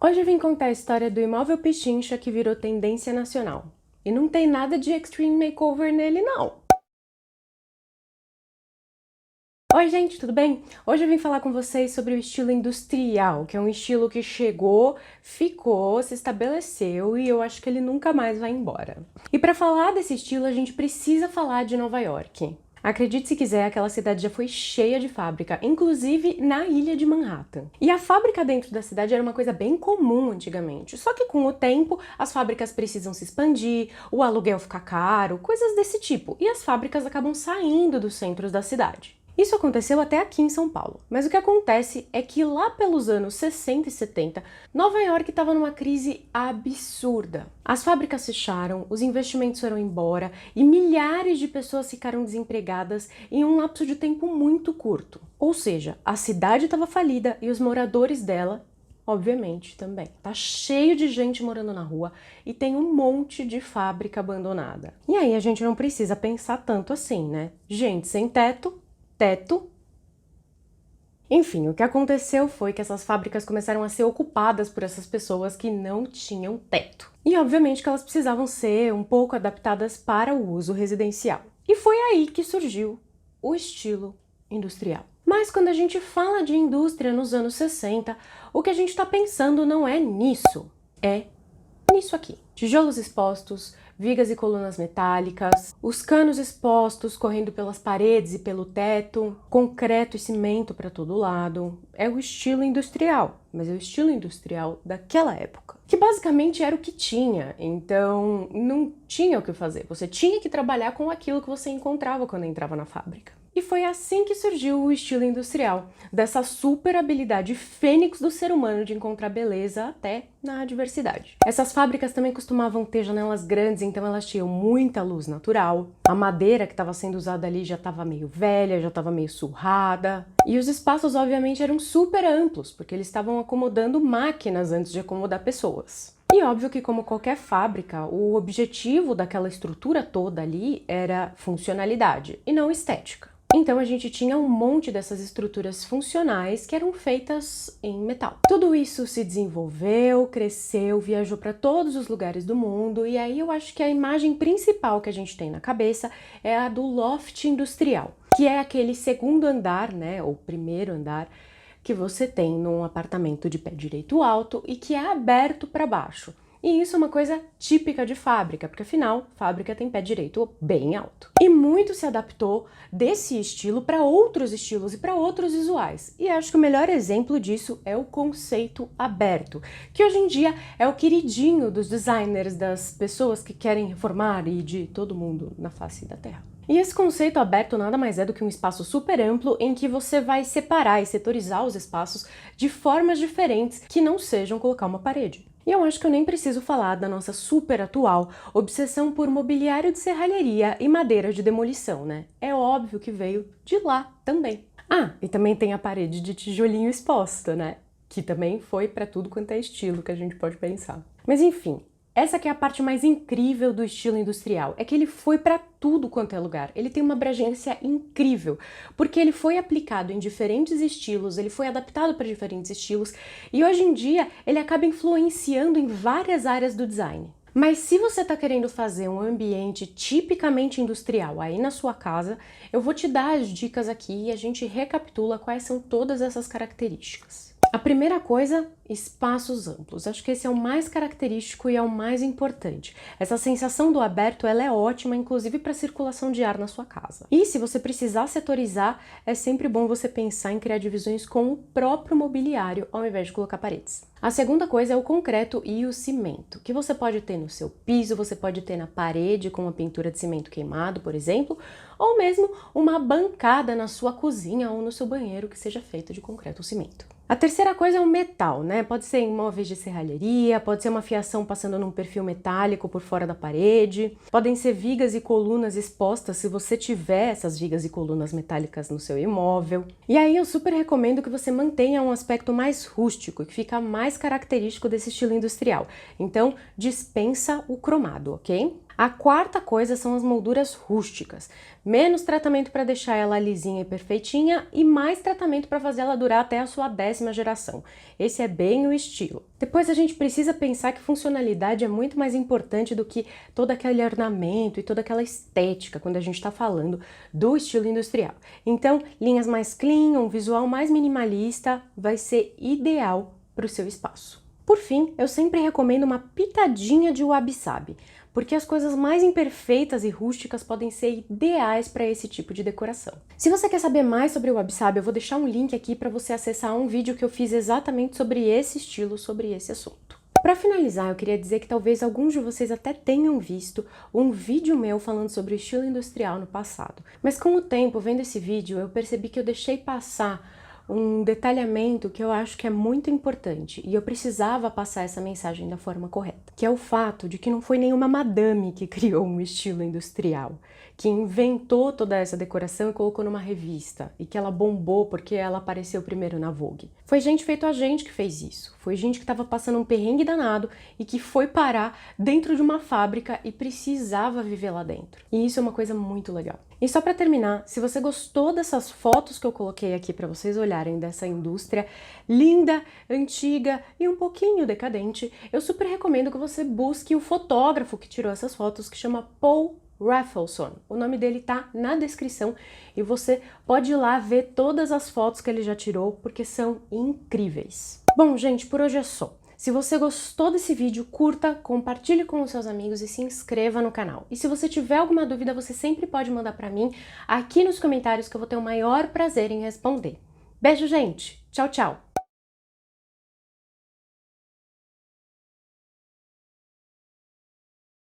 Hoje eu vim contar a história do imóvel Pichincha que virou tendência nacional. E não tem nada de extreme makeover nele, não. Oi gente, tudo bem? Hoje eu vim falar com vocês sobre o estilo industrial, que é um estilo que chegou, ficou, se estabeleceu e eu acho que ele nunca mais vai embora. E para falar desse estilo, a gente precisa falar de Nova York. Acredite se quiser, aquela cidade já foi cheia de fábrica, inclusive na ilha de Manhattan. E a fábrica dentro da cidade era uma coisa bem comum antigamente, só que com o tempo as fábricas precisam se expandir, o aluguel fica caro, coisas desse tipo, e as fábricas acabam saindo dos centros da cidade. Isso aconteceu até aqui em São Paulo, mas o que acontece é que lá pelos anos 60 e 70, Nova York estava numa crise absurda. As fábricas fecharam, os investimentos foram embora e milhares de pessoas ficaram desempregadas em um lapso de tempo muito curto. Ou seja, a cidade estava falida e os moradores dela, obviamente, também. Tá cheio de gente morando na rua e tem um monte de fábrica abandonada. E aí a gente não precisa pensar tanto assim, né? Gente sem teto. Enfim, o que aconteceu foi que essas fábricas começaram a ser ocupadas por essas pessoas que não tinham teto. E obviamente que elas precisavam ser um pouco adaptadas para o uso residencial. E foi aí que surgiu o estilo industrial. Mas quando a gente fala de indústria nos anos 60, o que a gente está pensando não é nisso, é nisso aqui. Tijolos expostos, vigas e colunas metálicas, os canos expostos correndo pelas paredes e pelo teto, concreto e cimento para todo lado. É o estilo industrial, mas é o estilo industrial daquela época, que basicamente era o que tinha, então não tinha o que fazer. Você tinha que trabalhar com aquilo que você encontrava quando entrava na fábrica. E foi assim que surgiu o estilo industrial, dessa super habilidade fênix do ser humano de encontrar beleza até na adversidade. Essas fábricas também costumavam ter janelas grandes, então elas tinham muita luz natural. A madeira que estava sendo usada ali já estava meio velha, já estava meio surrada. E os espaços, obviamente, eram super amplos, porque eles estavam acomodando máquinas antes de acomodar pessoas. E óbvio que, como qualquer fábrica, o objetivo daquela estrutura toda ali era funcionalidade e não estética. Então a gente tinha um monte dessas estruturas funcionais que eram feitas em metal. Tudo isso se desenvolveu, cresceu, viajou para todos os lugares do mundo e aí eu acho que a imagem principal que a gente tem na cabeça é a do loft industrial, que é aquele segundo andar, né, ou primeiro andar, que você tem num apartamento de pé direito alto e que é aberto para baixo. E isso é uma coisa típica de fábrica, porque afinal, fábrica tem pé direito bem alto. E muito se adaptou desse estilo para outros estilos e para outros visuais. E acho que o melhor exemplo disso é o conceito aberto, que hoje em dia é o queridinho dos designers, das pessoas que querem reformar e de todo mundo na face da Terra. E esse conceito aberto nada mais é do que um espaço super amplo em que você vai separar e setorizar os espaços de formas diferentes que não sejam colocar uma parede. E eu acho que eu nem preciso falar da nossa super atual obsessão por mobiliário de serralheria e madeira de demolição, né? É óbvio que veio de lá também. Ah, e também tem a parede de tijolinho exposta, né? Que também foi para tudo quanto é estilo que a gente pode pensar. Mas enfim, essa que é a parte mais incrível do estilo industrial, é que ele foi para tudo quanto é lugar. Ele tem uma abrangência incrível, porque ele foi aplicado em diferentes estilos, ele foi adaptado para diferentes estilos, e hoje em dia ele acaba influenciando em várias áreas do design. Mas se você está querendo fazer um ambiente tipicamente industrial aí na sua casa, eu vou te dar as dicas aqui e a gente recapitula quais são todas essas características. A primeira coisa, espaços amplos. Acho que esse é o mais característico e é o mais importante. Essa sensação do aberto, ela é ótima, inclusive para circulação de ar na sua casa. E se você precisar setorizar, é sempre bom você pensar em criar divisões com o próprio mobiliário, ao invés de colocar paredes. A segunda coisa é o concreto e o cimento, que você pode ter no seu piso, você pode ter na parede com uma pintura de cimento queimado, por exemplo, ou mesmo uma bancada na sua cozinha ou no seu banheiro que seja feita de concreto ou cimento. A terceira coisa é o metal, né? Pode ser em móveis de serralheria, pode ser uma fiação passando num perfil metálico por fora da parede, podem ser vigas e colunas expostas se você tiver essas vigas e colunas metálicas no seu imóvel. E aí eu super recomendo que você mantenha um aspecto mais rústico, que fica mais característico desse estilo industrial. Então, dispensa o cromado, ok? A quarta coisa são as molduras rústicas. Menos tratamento para deixar ela lisinha e perfeitinha e mais tratamento para fazer ela durar até a sua 10ª geração. Esse é bem o estilo. Depois a gente precisa pensar que funcionalidade é muito mais importante do que todo aquele ornamento e toda aquela estética quando a gente está falando do estilo industrial. Então, linhas mais clean, um visual mais minimalista vai ser ideal para o seu espaço. Por fim, eu sempre recomendo uma pitadinha de wabi-sabi, porque as coisas mais imperfeitas e rústicas podem ser ideais para esse tipo de decoração. Se você quer saber mais sobre o wabi-sabi, eu vou deixar um link aqui para você acessar um vídeo que eu fiz exatamente sobre esse estilo, sobre esse assunto. Para finalizar, eu queria dizer que talvez alguns de vocês até tenham visto um vídeo meu falando sobre o estilo industrial no passado, mas com o tempo, vendo esse vídeo, eu percebi que eu deixei passar um detalhamento que eu acho que é muito importante e eu precisava passar essa mensagem da forma correta, que é o fato de que não foi nenhuma madame que criou um estilo industrial, que inventou toda essa decoração e colocou numa revista e que ela bombou porque ela apareceu primeiro na Vogue. Foi gente feito a gente que fez isso, foi gente que estava passando um perrengue danado e que foi parar dentro de uma fábrica e precisava viver lá dentro. E isso é uma coisa muito legal. E só para terminar, se você gostou dessas fotos que eu coloquei aqui para vocês olharem dessa indústria linda, antiga e um pouquinho decadente, eu super recomendo que você busque o fotógrafo que tirou essas fotos, que chama Paul Raffleson. O nome dele tá na descrição e você pode ir lá ver todas as fotos que ele já tirou, porque são incríveis. Bom, gente, por hoje é só. Se você gostou desse vídeo, curta, compartilhe com os seus amigos e se inscreva no canal. E se você tiver alguma dúvida, você sempre pode mandar para mim aqui nos comentários que eu vou ter o maior prazer em responder. Beijo, gente! Tchau, tchau!